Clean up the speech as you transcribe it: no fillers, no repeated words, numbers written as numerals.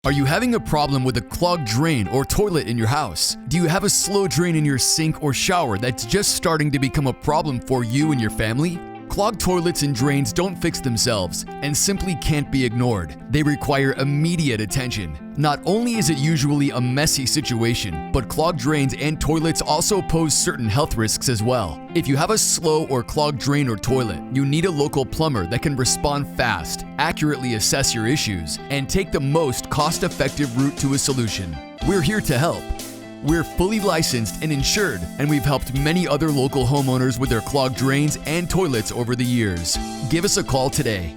Are you having a problem with a clogged drain or toilet in your house? Do you have a slow drain in your sink or shower that's just starting to become a problem for you and your family? Clogged toilets and drains don't fix themselves and simply can't be ignored. They require immediate attention. Not only is it usually a messy situation, but clogged drains and toilets also pose certain health risks as well. If you have a slow or clogged drain or toilet, you need a local plumber that can respond fast, accurately assess your issues, and take the most cost-effective route to a solution. We're here to help. We're fully licensed and insured, and we've helped many other local homeowners with their clogged drains and toilets over the years. Give us a call today